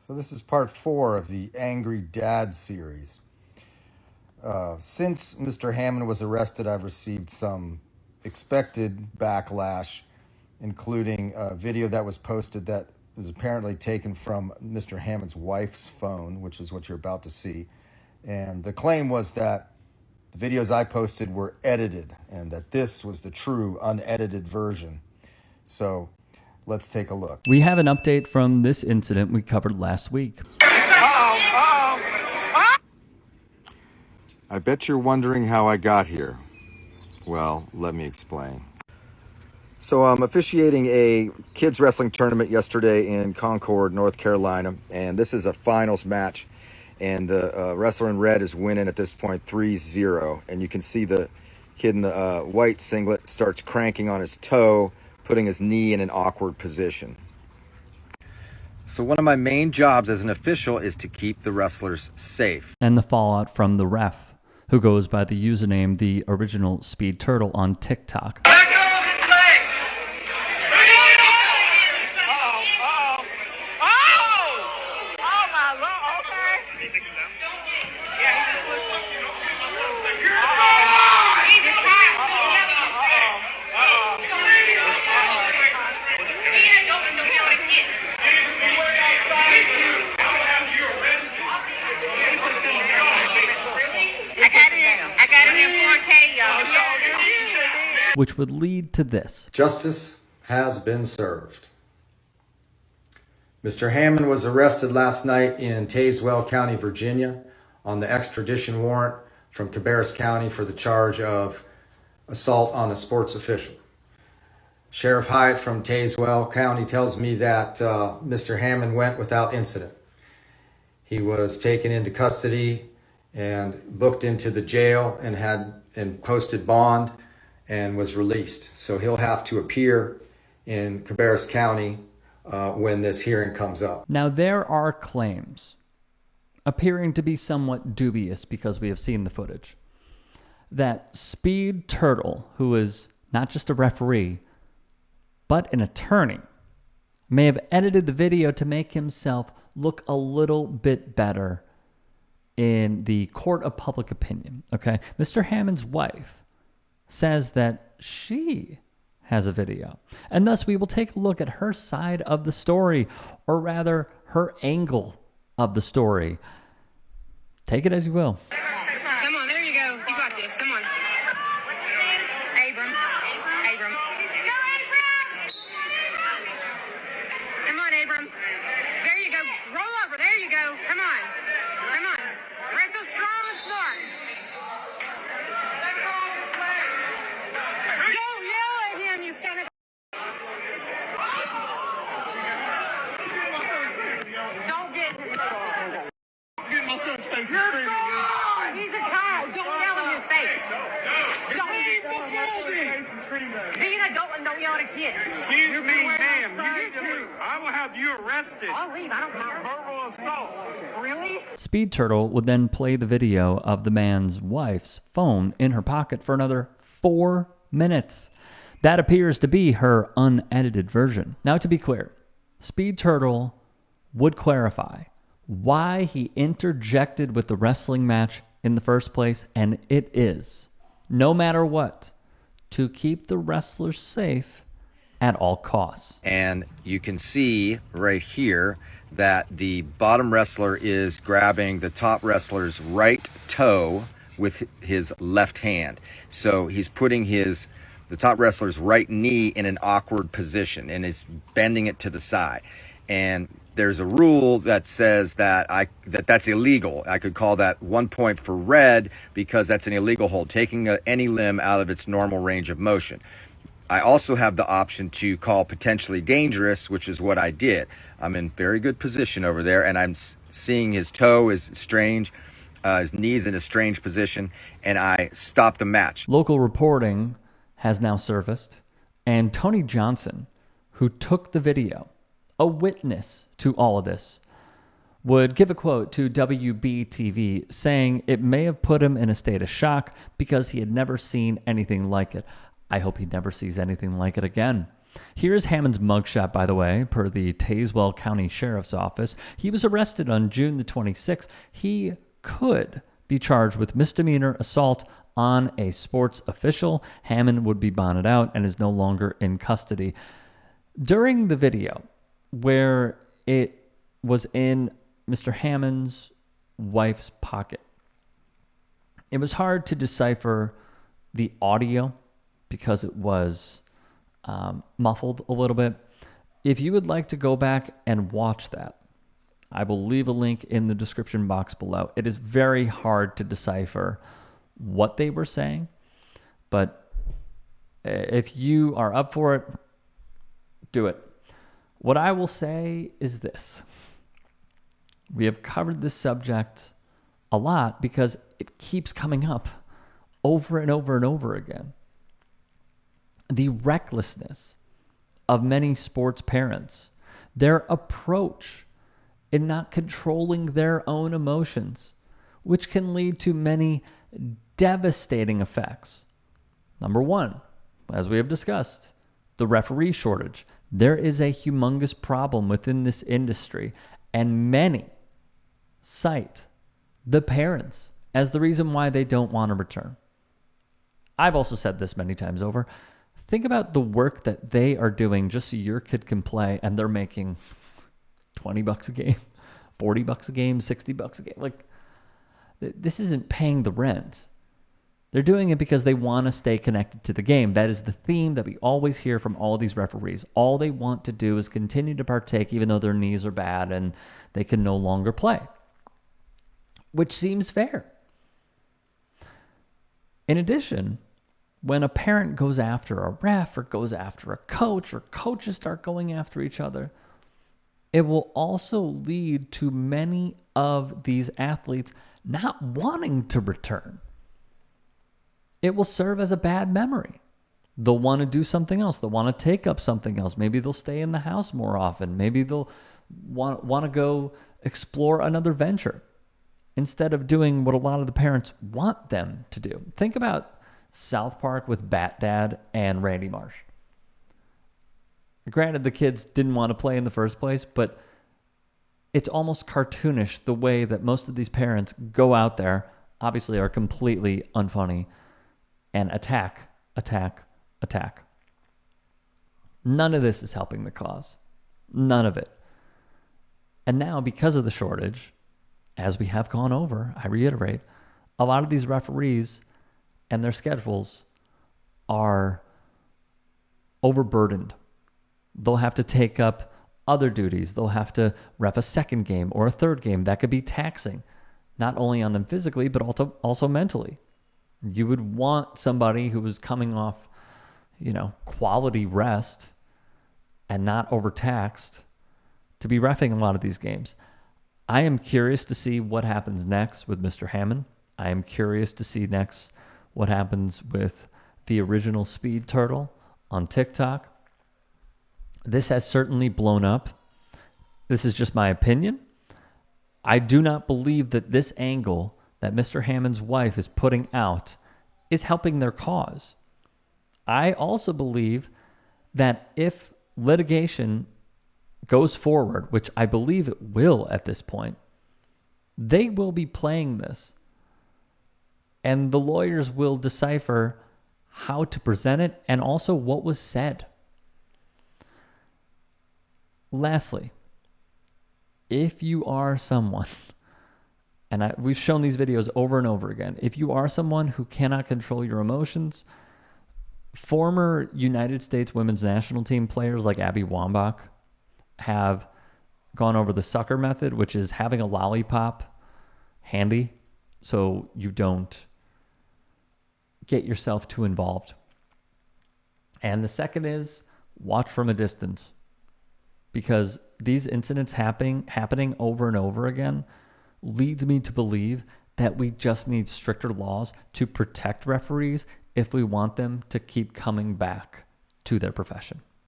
So this is part 4 of the Angry Dad series. Since Mr. Hammond was arrested, I've received some expected backlash, including a video that was posted that is apparently taken from Mr. Hammond's wife's phone, which is what you're about to see. And the claim was that the videos I posted were edited and that this was the true unedited version. So let's take a look. We have an update from this incident we covered last week. I bet you're wondering how I got here. Well, let me explain. So I'm officiating a kids wrestling tournament yesterday in Concord, North Carolina, and this is a finals match. And the wrestler in red is winning at this point 3-0. And you can see the kid in the white singlet starts cranking on his toe, putting his knee in an awkward position. So one of my main jobs as an official is to keep the wrestlers safe. And the fallout from the ref, who goes by the username The Original Speed Turtle on TikTok. Which would lead to this. Justice has been served. Mr. Hammond was arrested last night in Tazewell County, Virginia, on the extradition warrant from Cabarrus County for the charge of assault on a sports official. Sheriff Hyatt from Tazewell County tells me that Mr. Hammond went without incident. He was taken into custody and booked into the jail and posted bond and was released. So he'll have to appear in Cabarrus County when this hearing comes up. Now there are claims, appearing to be somewhat dubious because we have seen the footage, that Speed Turtle, who is not just a referee, but an attorney, may have edited the video to make himself look a little bit better in the court of public opinion. Okay, Mr. Hammond's wife says that she has a video, and thus we will take a look at her side of the story, or rather her angle of the story. Take it as you will. Come on, there you go. You got this. Come on. Abram. Abram. Go, Abram! Come on, Abram. There you go. Roll over. There you go. Come on. Come on. Wrestle strong and smart. Don't yell at him, you son of a... Don't get Get my son's face. You're gone! He's a child. Don't yell in his face. Be an adult and don't yell at a kid. Excuse me, ma'am. You need to leave. I will have you arrested. I'll leave. I don't For care. verbal assault. Really? Speed Turtle would then play the video of the man's wife's phone in her pocket for another 4 minutes. That appears to be her unedited version. Now, to be clear, Speed Turtle would clarify why he interjected with the wrestling match in the first place, and it is, no matter what, to keep the wrestlers safe at all costs. And you can see right here that the bottom wrestler is grabbing the top wrestler's right toe with his left hand. So he's putting the top wrestler's right knee in an awkward position and is bending it to the side. And there's a rule that says that that's illegal. I could call that 1 point for red because that's an illegal hold, taking any limb out of its normal range of motion. I also have the option to call potentially dangerous, which is what I did. I'm in very good position over there, and I'm seeing his toe is strange, his knee's in a strange position, and I stopped the match. Local reporting has now surfaced, and Tony Johnson, who took the video, a witness to all of this, would give a quote to WBTV saying it may have put him in a state of shock because he had never seen anything like it. I hope he never sees anything like it again. Here's Hammond's mugshot, by the way, per the Tazewell County Sheriff's Office. He was arrested on June the 26th. He could be charged with misdemeanor assault on a sports official. Hammond would be bonded out and is no longer in custody. During the video, where it was in Mr. Hammond's wife's pocket, it was hard to decipher the audio because it was muffled a little bit. If you would like to go back and watch that, I will leave a link in the description box below. It is very hard to decipher what they were saying, but if you are up for it, do it. What I will say is this. We have covered this subject a lot because it keeps coming up over and over and over again. The recklessness of many sports parents, their approach in not controlling their own emotions, which can lead to many devastating effects. Number one, as we have discussed, the referee shortage. There is a humongous problem within this industry, and many cite the parents as the reason why they don't want to return. I've also said this many times over. Think about the work that they are doing just so your kid can play, and they're making $20 a game, $40 a game, $60 a game. Like, this isn't paying the rent. They're doing it because they want to stay connected to the game. That is the theme that we always hear from all of these referees. All they want to do is continue to partake even though their knees are bad and they can no longer play, which seems fair. In addition, when a parent goes after a ref or goes after a coach, or coaches start going after each other, it will also lead to many of these athletes not wanting to return. It will serve as a bad memory. They'll want to do something else. They'll want to take up something else. Maybe they'll stay in the house more often. Maybe they'll want to go explore another venture instead of doing what a lot of the parents want them to do. Think about South Park with Bat Dad and Randy Marsh. Granted, the kids didn't want to play in the first place, but it's almost cartoonish the way that most of these parents go out there, obviously are completely unfunny, and attack. None of this is helping the cause. None of it. And now, because of the shortage, as we have gone over, I reiterate, a lot of these referees and their schedules are overburdened. They'll have to take up other duties. They'll have to ref a second game or a third game. That could be taxing, not only on them physically, but also mentally. You would want somebody who was coming off, quality rest and not overtaxed to be reffing a lot of these games. I am curious to see what happens next with Mr. Hammond. I am curious to see next what happens with the original Speed Turtle on TikTok. This has certainly blown up. This is just my opinion. I do not believe that this angle that Mr. Hammond's wife is putting out is helping their cause. I also believe that if litigation goes forward, which I believe it will at this point, they will be playing this. And the lawyers will decipher how to present it and also what was said. Lastly, if you are someone, and we've shown these videos over and over again, if you are someone who cannot control your emotions, former United States women's national team players like Abby Wambach have gone over the sucker method, which is having a lollipop handy so you don't get yourself too involved. And the second is watch from a distance, because these incidents happening over and over again leads me to believe that we just need stricter laws to protect referees if we want them to keep coming back to their profession.